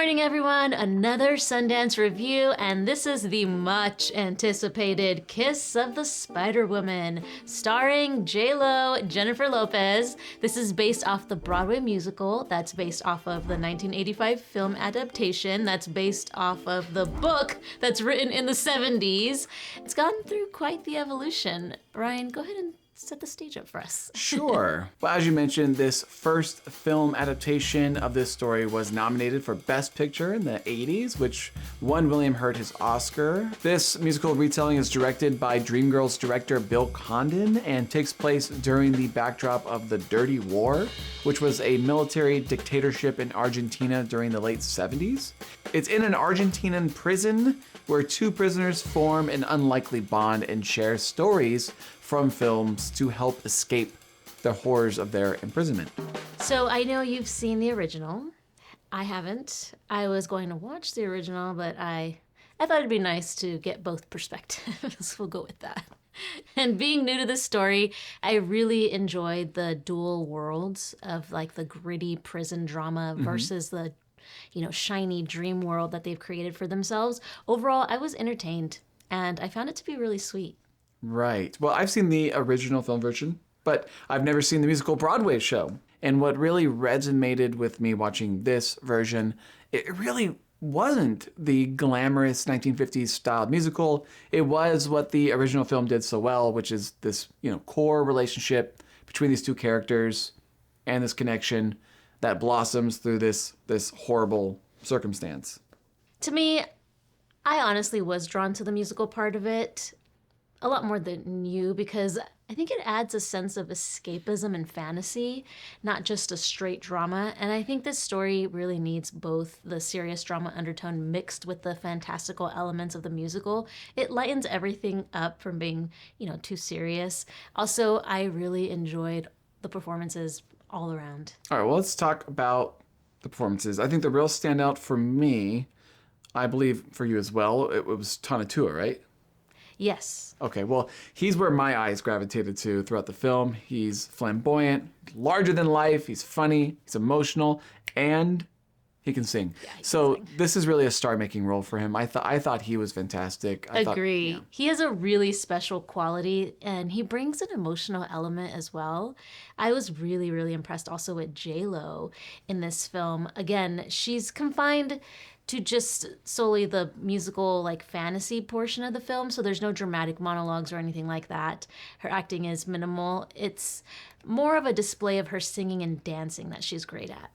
morning, everyone. Another Sundance review, and this is the much anticipated Kiss of the Spider-Woman, starring J-Lo, Jennifer Lopez. This is based off the Broadway musical that's based off of the 1985 film adaptation that's based off of the book that's written in the 70s. It's gone through quite the evolution. Ryan, go ahead and set the stage up for us. Sure. Well, as you mentioned, this first film adaptation of this story was nominated for Best Picture in the 80s, which won William Hurt his Oscar. This musical retelling is directed by Dreamgirls director Bill Condon and takes place during the backdrop of the Dirty War, which was a military dictatorship in Argentina during the late 70s. It's in an Argentinian prison where two prisoners form an unlikely bond and share stories from films to help escape the horrors of their imprisonment. So I know you've seen the original. I haven't. I was going to watch the original, but I thought it'd be nice to get both perspectives. We'll go with that. And being new to this story, I really enjoyed the dual worlds of like the gritty prison drama versus the, shiny dream world that they've created for themselves. Overall, I was entertained and I found it to be really sweet. Right. Well, I've seen the original film version, but I've never seen the musical Broadway show. And what really resonated with me watching this version, it really wasn't the glamorous 1950s style musical. It was what the original film did so well, which is this, core relationship between these two characters and this connection that blossoms through this horrible circumstance. To me, I honestly was drawn to the musical part of it a lot more than you, because I think it adds a sense of escapism and fantasy, not just a straight drama. And I think this story really needs both the serious drama undertone mixed with the fantastical elements of the musical. It lightens everything up from being, too serious. Also, I really enjoyed the performances all around. All right, well, let's talk about the performances. I think the real standout for me, I believe for you as well, it was Tonatiuh, right? Yes. Okay, well, he's where my eyes gravitated to throughout the film. He's flamboyant, larger than life, he's funny, he's emotional, and he can sing. Yeah, so this is really a star-making role for him. I thought he was fantastic. Agree. He has a really special quality, and he brings an emotional element as well. I was really, really impressed also with J-Lo in this film. Again, she's confined to just solely the musical fantasy portion of the film, so there's no dramatic monologues or anything like that. Her acting is minimal. It's more of a display of her singing and dancing that she's great at.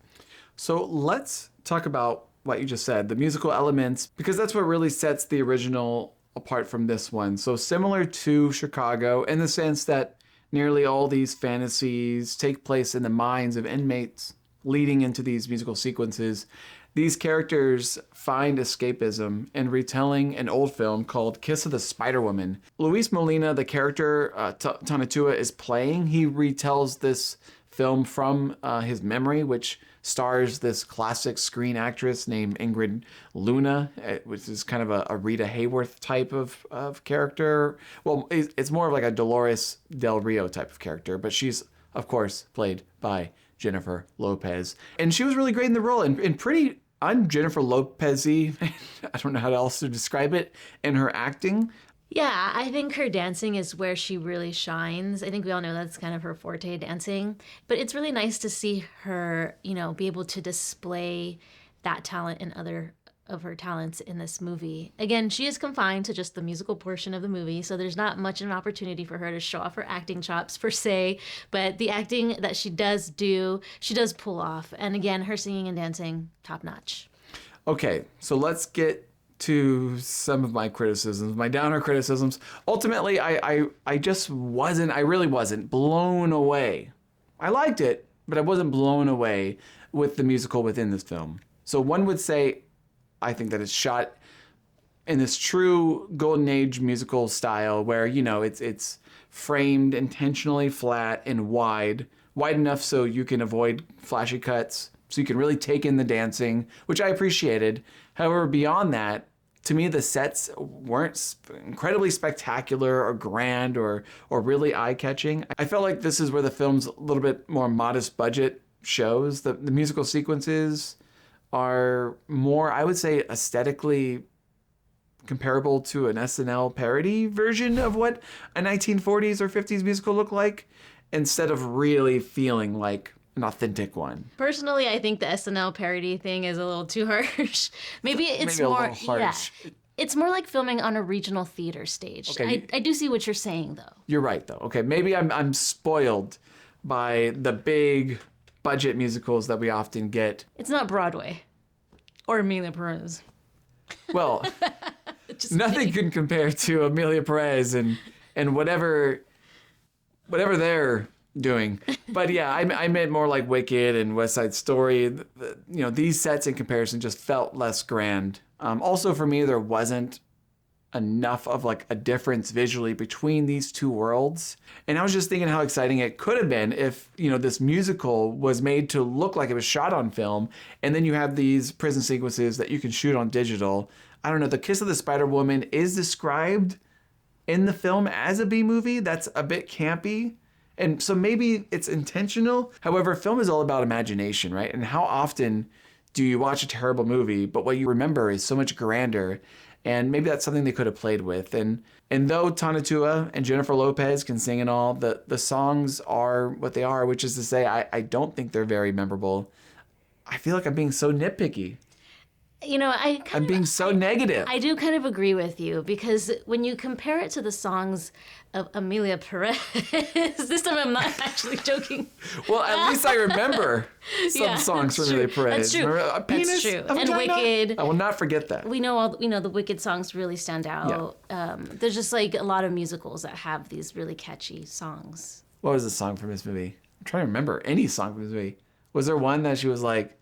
So let's talk about what you just said, the musical elements, because that's what really sets the original apart from this one. So similar to Chicago in the sense that nearly all these fantasies take place in the minds of inmates leading into these musical sequences. These characters find escapism in retelling an old film called Kiss of the Spider-Woman. Luis Molina, the character Tonatiuh is playing, he retells this film from his memory, which stars this classic screen actress named Ingrid Luna, which is kind of a Rita Hayworth type of character. Well, it's more of like a Dolores Del Rio type of character, but she's, of course, played by Jennifer Lopez. And she was really great in the role and pretty un-Jennifer Lopez-y, I don't know how else to describe it, in her acting. Yeah, I think her dancing is where she really shines. I think we all know that's kind of her forte, dancing. But it's really nice to see her, be able to display that talent and other of her talents in this movie. Again, she is confined to just the musical portion of the movie, so there's not much of an opportunity for her to show off her acting chops per se, but the acting that she does do, she does pull off. And again, her singing and dancing, top notch. Okay, so let's get to some of my criticisms, my downer criticisms. Ultimately, I really wasn't blown away. I liked it, but I wasn't blown away with the musical within this film. So one would say, I think that it's shot in this true golden age musical style where, it's framed intentionally flat and wide enough so you can avoid flashy cuts, so you can really take in the dancing, which I appreciated. However, beyond that, to me, the sets weren't incredibly spectacular or grand or really eye-catching. I felt like this is where the film's a little bit more modest budget shows. The musical sequences are more, I would say, aesthetically comparable to an SNL parody version of what a 1940s or 50s musical looked like, instead of really feeling like an authentic one. Personally, I think the SNL parody thing is a little too harsh. Maybe it's Maybe a more, little harsh. yeah. It's more like filming on a regional theater stage. Okay. I do see what you're saying, though. You're right, though. Okay, maybe I'm spoiled by the big budget musicals that we often get. It's not Broadway or Amelia Perez. Well, Just nothing can compare to Amelia Perez and whatever they're doing. But yeah, I meant more like Wicked and West Side Story. These sets in comparison just felt less grand. Also for me, there wasn't enough of like a difference visually between these two worlds. And I was just thinking how exciting it could have been if, this musical was made to look like it was shot on film, and then you have these prison sequences that you can shoot on digital. I don't know, The Kiss of the Spider Woman is described in the film as a B movie. That's a bit campy. And so maybe it's intentional. However, film is all about imagination, right? And how often do you watch a terrible movie, but what you remember is so much grander? And maybe that's something they could have played with. And though Tanatua and Jennifer Lopez can sing and all, the songs are what they are, which is to say, I don't think they're very memorable. I feel like I'm being so nitpicky. I'm being so negative. I do kind of agree with you, because when you compare it to the songs of Amelia Perez, this time I'm not actually joking. Well, at least I remember some songs from Amelia Perez. That's true. Remember, a penis, That's true. a And vagina? Wicked. I will not forget that. We know the Wicked songs really stand out. There's just like a lot of musicals that have these really catchy songs. What was the song from this movie? I'm trying to remember any song from this movie. Was there one that she was like,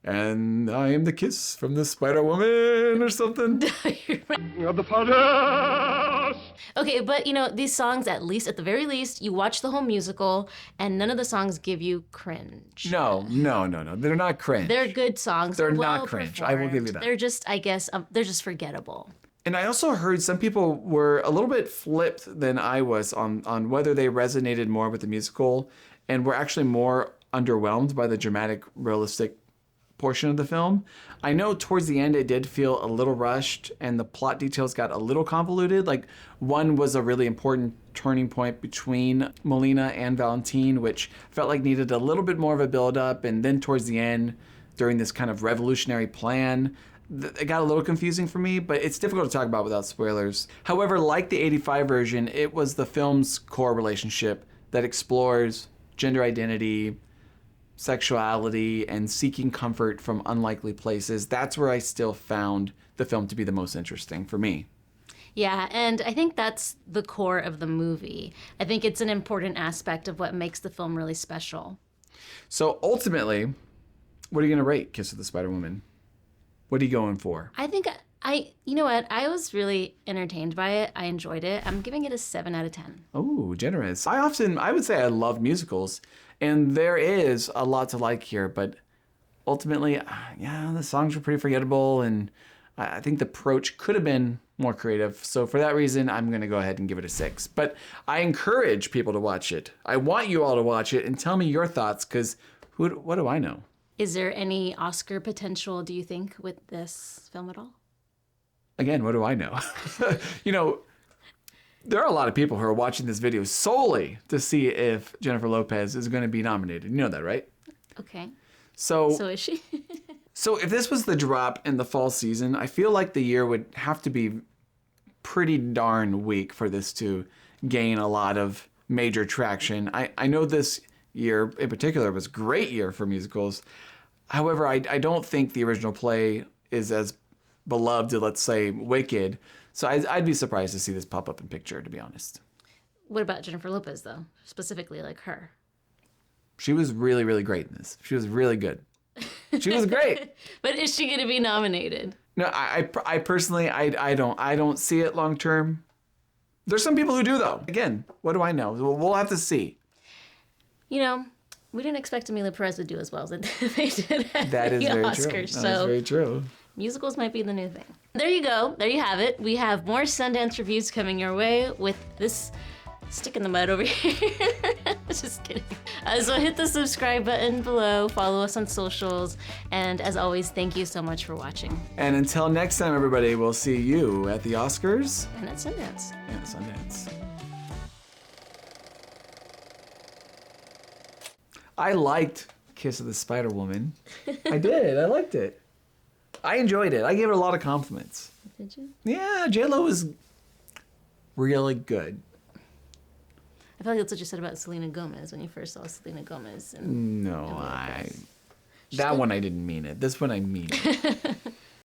"And I am the kiss from the Spider Woman" or something? The Potters! Okay, but these songs, at the very least, you watch the whole musical, and none of the songs give you cringe. No. They're not cringe. They're good songs. They're well not cringe. I will give you that. They're just, I guess, they're just forgettable. And I also heard some people were a little bit flipped than I was on whether they resonated more with the musical and were actually more underwhelmed by the dramatic, realistic portion of the film. I know towards the end it did feel a little rushed and the plot details got a little convoluted. Like, one was a really important turning point between Melina and Valentine, which felt like needed a little bit more of a build up, and then towards the end, during this kind of revolutionary plan, it got a little confusing for me, but it's difficult to talk about without spoilers. However, like the 85 version, it was the film's core relationship that explores gender identity, sexuality, and seeking comfort from unlikely places. That's where I still found the film to be the most interesting for me. Yeah, and I think that's the core of the movie. I think it's an important aspect of what makes the film really special. So ultimately, what are you going to rate Kiss of the Spider Woman? What are you going for? I think you know what? I was really entertained by it. I enjoyed it. I'm giving it a 7 out of 10. Oh, generous. I would say I love musicals, and there is a lot to like here, but ultimately, the songs were pretty forgettable, and I think the approach could have been more creative. So for that reason, I'm going to go ahead and give it a 6. But I encourage people to watch it. I want you all to watch it and tell me your thoughts, because what do I know? Is there any Oscar potential, do you think, with this film at all? Again, what do I know? There are a lot of people who are watching this video solely to see if Jennifer Lopez is going to be nominated. You know that, right? Okay. So is she? So if this was the drop in the fall season, I feel like the year would have to be pretty darn weak for this to gain a lot of major traction. I know this year in particular was a great year for musicals. However, I don't think the original play is as beloved, let's say, Wicked. So I'd be surprised to see this pop up in picture, to be honest. What about Jennifer Lopez, though? Specifically, like her? She was really, really great in this. She was really good. She was great. But is she going to be nominated? No, I personally, I don't see it long term. There's some people who do, though. Again, what do I know? We'll have to see. We didn't expect Amelia Perez to do as well as they did at That is the very Oscars. true. So That is very true. musicals might be the new thing. There you go. There you have it. We have more Sundance reviews coming your way with this stick in the mud over here. Just kidding. So hit the subscribe button below, follow us on socials, and as always, thank you so much for watching. And until next time, everybody, we'll see you at the Oscars And at Sundance. and at Sundance. I liked Kiss of the Spider Woman. I did. I liked it. I enjoyed it. I gave it a lot of compliments. Did you? Yeah, J-Lo was really good. I feel like that's what you said about Selena Gomez when you first saw Selena Gomez. And No, that one I didn't mean it. This one I mean it.